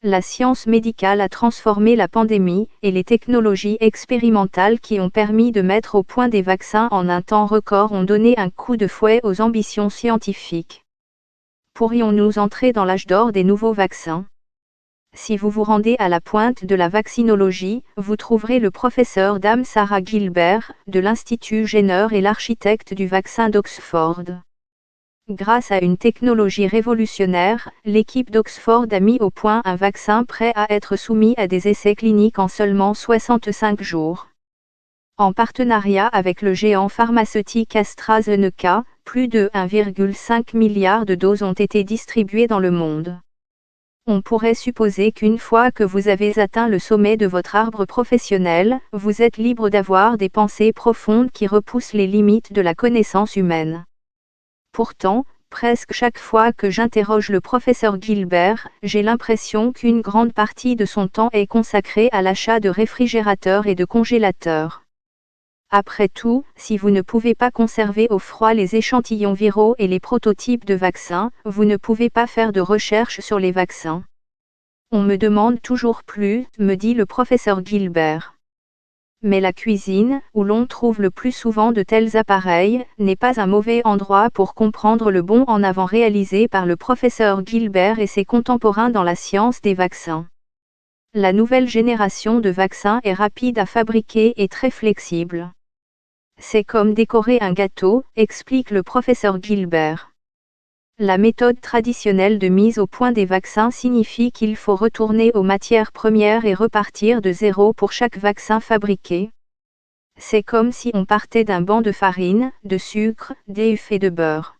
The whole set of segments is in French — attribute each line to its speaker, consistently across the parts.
Speaker 1: La science médicale a transformé la pandémie, et les technologies expérimentales qui ont permis de mettre au point des vaccins en un temps record ont donné un coup de fouet aux ambitions scientifiques. Pourrions-nous entrer dans l'âge d'or des nouveaux vaccins ? Si vous vous rendez à la pointe de la vaccinologie, vous trouverez le professeur Dame Sarah Gilbert, de l'Institut Jenner et l'architecte du vaccin d'Oxford. Grâce à une technologie révolutionnaire, l'équipe d'Oxford a mis au point un vaccin prêt à être soumis à des essais cliniques en seulement 65 jours. En partenariat avec le géant pharmaceutique AstraZeneca, plus de 1,5 milliard de doses ont été distribuées dans le monde. On pourrait supposer qu'une fois que vous avez atteint le sommet de votre arbre professionnel, vous êtes libre d'avoir des pensées profondes qui repoussent les limites de la connaissance humaine. Pourtant, presque chaque fois que j'interroge le professeur Gilbert, j'ai l'impression qu'une grande partie de son temps est consacrée à l'achat de réfrigérateurs et de congélateurs. Après tout, si vous ne pouvez pas conserver au froid les échantillons viraux et les prototypes de vaccins, vous ne pouvez pas faire de recherche sur les vaccins. On me demande toujours plus, me dit le professeur Gilbert. Mais la cuisine, où l'on trouve le plus souvent de tels appareils, n'est pas un mauvais endroit pour comprendre le bond en avant réalisé par le professeur Gilbert et ses contemporains dans la science des vaccins. La nouvelle génération de vaccins est rapide à fabriquer et très flexible. C'est comme décorer un gâteau, explique le professeur Gilbert. La méthode traditionnelle de mise au point des vaccins signifie qu'il faut retourner aux matières premières et repartir de zéro pour chaque vaccin fabriqué. C'est comme si on partait d'un banc de farine, de sucre, d'œufs et de beurre.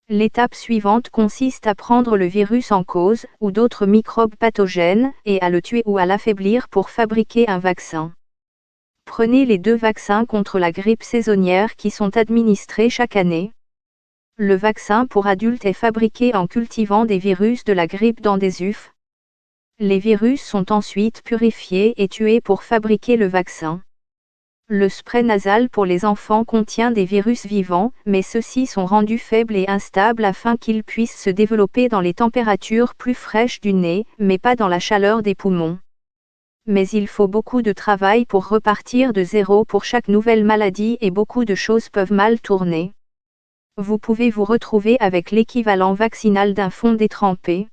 Speaker 1: L'étape suivante consiste à prendre le virus en cause, ou d'autres microbes pathogènes, et à le tuer ou à l'affaiblir pour fabriquer un vaccin. Prenez les 2 vaccins contre la grippe saisonnière qui sont administrés chaque année. Le vaccin pour adultes est fabriqué en cultivant des virus de la grippe dans des œufs. Les virus sont ensuite purifiés et tués pour fabriquer le vaccin. Le spray nasal pour les enfants contient des virus vivants, mais ceux-ci sont rendus faibles et instables afin qu'ils puissent se développer dans les températures plus fraîches du nez, mais pas dans la chaleur des poumons. Mais il faut beaucoup de travail pour repartir de zéro pour chaque nouvelle maladie et beaucoup de choses peuvent mal tourner. Vous pouvez vous retrouver avec l'équivalent vaccinal d'un fond détrempé.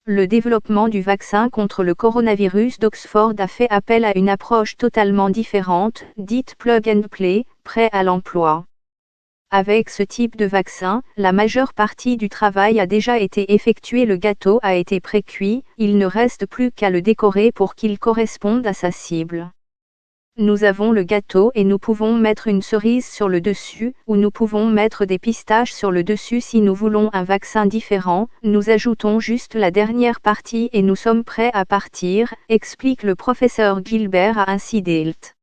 Speaker 1: Le développement du vaccin contre le coronavirus d'Oxford a fait appel à une approche totalement différente, dite plug and play, prêt à l'emploi. Avec ce type de vaccin, la majeure partie du travail a déjà été effectuée, le gâteau a été pré-cuit, il ne reste plus qu'à le décorer pour qu'il corresponde à sa cible. Nous avons le gâteau et nous pouvons mettre une cerise sur le dessus, ou nous pouvons mettre des pistaches sur le dessus si nous voulons un vaccin différent, nous ajoutons juste la dernière partie et nous sommes prêts à partir, explique le professeur Gilbert à Incidelt.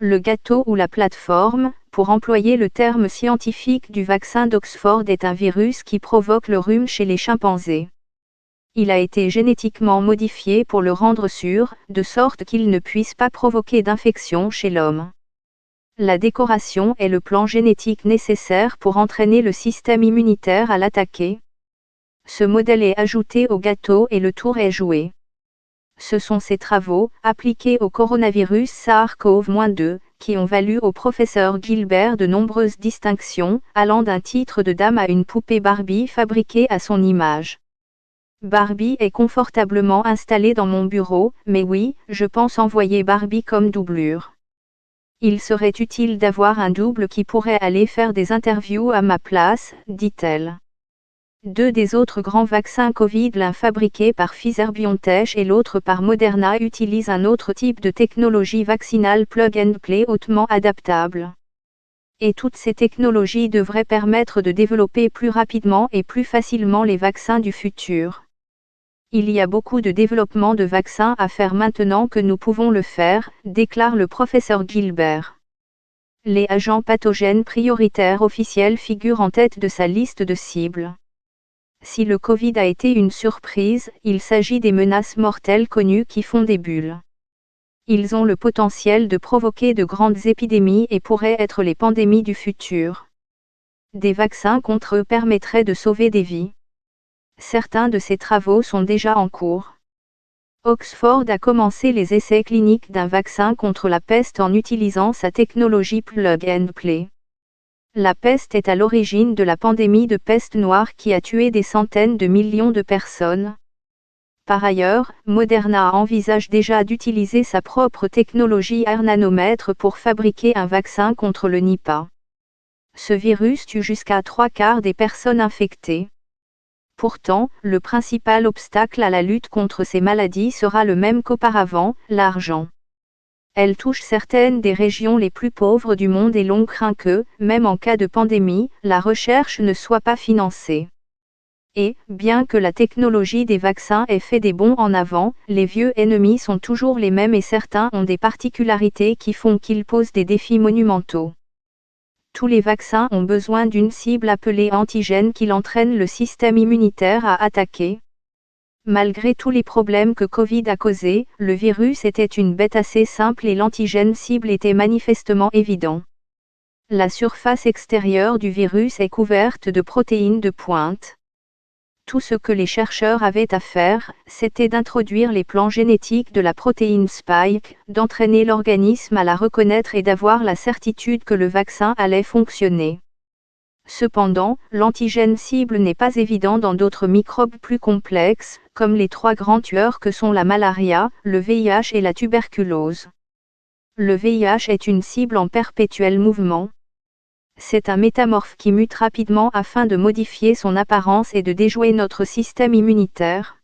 Speaker 1: Le gâteau ou la plateforme, pour employer le terme scientifique du vaccin d'Oxford, est un virus qui provoque le rhume chez les chimpanzés. Il a été génétiquement modifié pour le rendre sûr, de sorte qu'il ne puisse pas provoquer d'infection chez l'homme. La décoration est le plan génétique nécessaire pour entraîner le système immunitaire à l'attaquer. Ce modèle est ajouté au gâteau et le tour est joué. Ce sont ces travaux, appliqués au coronavirus SARS-CoV-2, qui ont valu au professeur Gilbert de nombreuses distinctions, allant d'un titre de dame à une poupée Barbie fabriquée à son image. Barbie est confortablement installée dans mon bureau, mais oui, je pense envoyer Barbie comme doublure. Il serait utile d'avoir un double qui pourrait aller faire des interviews à ma place, dit-elle. 2 des autres grands vaccins Covid, l'un fabriqué par Pfizer-BioNTech et l'autre par Moderna, utilisent un autre type de technologie vaccinale plug and play hautement adaptable. Et toutes ces technologies devraient permettre de développer plus rapidement et plus facilement les vaccins du futur. Il y a beaucoup de développement de vaccins à faire maintenant que nous pouvons le faire, déclare le professeur Gilbert. Les agents pathogènes prioritaires officiels figurent en tête de sa liste de cibles. Si le Covid a été une surprise, il s'agit des menaces mortelles connues qui font des bulles. Ils ont le potentiel de provoquer de grandes épidémies et pourraient être les pandémies du futur. Des vaccins contre eux permettraient de sauver des vies. Certains de ces travaux sont déjà en cours. Oxford a commencé les essais cliniques d'un vaccin contre la peste en utilisant sa technologie Plug and Play. La peste est à l'origine de la pandémie de peste noire qui a tué des centaines de millions de personnes. Par ailleurs, Moderna envisage déjà d'utiliser sa propre technologie R-nanomètre pour fabriquer un vaccin contre le Nipah. Ce virus tue jusqu'à 3/4 des personnes infectées. Pourtant, le principal obstacle à la lutte contre ces maladies sera le même qu'auparavant, l'argent. Elle touche certaines des régions les plus pauvres du monde et l'on craint que, même en cas de pandémie, la recherche ne soit pas financée. Et, bien que la technologie des vaccins ait fait des bonds en avant, les vieux ennemis sont toujours les mêmes et certains ont des particularités qui font qu'ils posent des défis monumentaux. Tous les vaccins ont besoin d'une cible appelée antigène qui entraîne le système immunitaire à attaquer. Malgré tous les problèmes que Covid a causés, le virus était une bête assez simple et l'antigène cible était manifestement évident. La surface extérieure du virus est couverte de protéines de pointe. Tout ce que les chercheurs avaient à faire, c'était d'introduire les plans génétiques de la protéine Spike, d'entraîner l'organisme à la reconnaître et d'avoir la certitude que le vaccin allait fonctionner. Cependant, l'antigène cible n'est pas évident dans d'autres microbes plus complexes, comme les 3 grands tueurs que sont la malaria, le VIH et la tuberculose. Le VIH est une cible en perpétuel mouvement. C'est un métamorphe qui mute rapidement afin de modifier son apparence et de déjouer notre système immunitaire.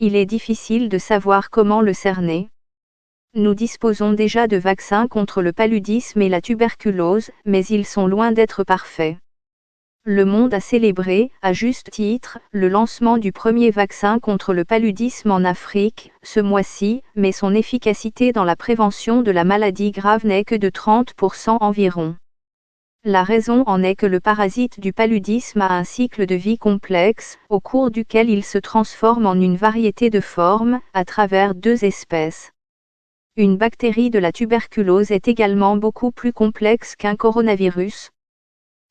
Speaker 1: Il est difficile de savoir comment le cerner. Nous disposons déjà de vaccins contre le paludisme et la tuberculose, mais ils sont loin d'être parfaits. Le monde a célébré, à juste titre, le lancement du premier vaccin contre le paludisme en Afrique, ce mois-ci, mais son efficacité dans la prévention de la maladie grave n'est que de 30% environ. La raison en est que le parasite du paludisme a un cycle de vie complexe, au cours duquel il se transforme en une variété de formes, à travers 2 espèces. Une bactérie de la tuberculose est également beaucoup plus complexe qu'un coronavirus.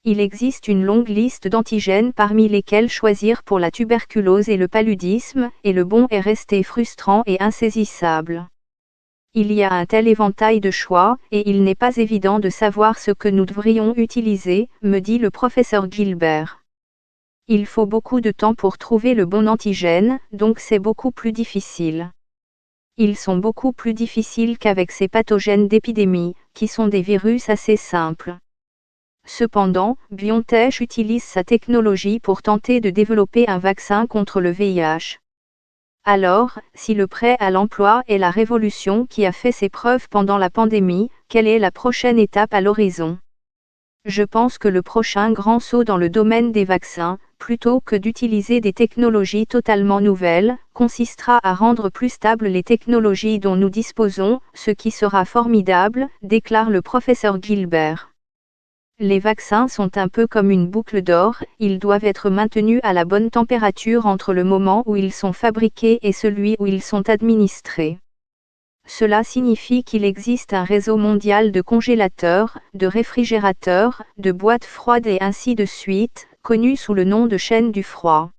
Speaker 1: Il existe une longue liste d'antigènes parmi lesquels choisir pour la tuberculose et le paludisme, et le bon est resté frustrant et insaisissable. Il y a un tel éventail de choix, et il n'est pas évident de savoir ce que nous devrions utiliser, me dit le professeur Gilbert. Il faut beaucoup de temps pour trouver le bon antigène, donc c'est beaucoup plus difficile. Ils sont beaucoup plus difficiles qu'avec ces pathogènes d'épidémie, qui sont des virus assez simples. Cependant, BioNTech utilise sa technologie pour tenter de développer un vaccin contre le VIH. Alors, si le prêt à l'emploi est la révolution qui a fait ses preuves pendant la pandémie, quelle est la prochaine étape à l'horizon? Je pense que le prochain grand saut dans le domaine des vaccins, plutôt que d'utiliser des technologies totalement nouvelles, consistera à rendre plus stables les technologies dont nous disposons, ce qui sera formidable, déclare le professeur Gilbert. Les vaccins sont un peu comme une boucle d'or, ils doivent être maintenus à la bonne température entre le moment où ils sont fabriqués et celui où ils sont administrés. Cela signifie qu'il existe un réseau mondial de congélateurs, de réfrigérateurs, de boîtes froides et ainsi de suite, connu sous le nom de chaîne du froid.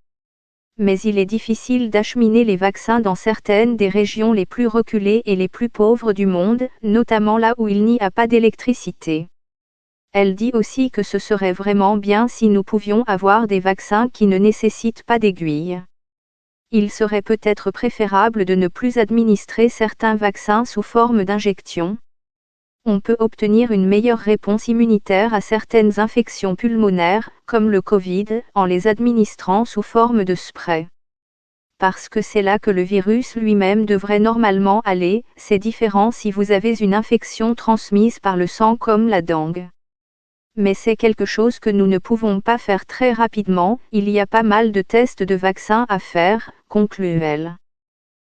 Speaker 1: Mais il est difficile d'acheminer les vaccins dans certaines des régions les plus reculées et les plus pauvres du monde, notamment là où il n'y a pas d'électricité. Elle dit aussi que ce serait vraiment bien si nous pouvions avoir des vaccins qui ne nécessitent pas d'aiguille. Il serait peut-être préférable de ne plus administrer certains vaccins sous forme d'injection. On peut obtenir une meilleure réponse immunitaire à certaines infections pulmonaires, comme le Covid, en les administrant sous forme de spray. Parce que c'est là que le virus lui-même devrait normalement aller, c'est différent si vous avez une infection transmise par le sang comme la dengue. Mais c'est quelque chose que nous ne pouvons pas faire très rapidement, il y a pas mal de tests de vaccins à faire, conclut-elle.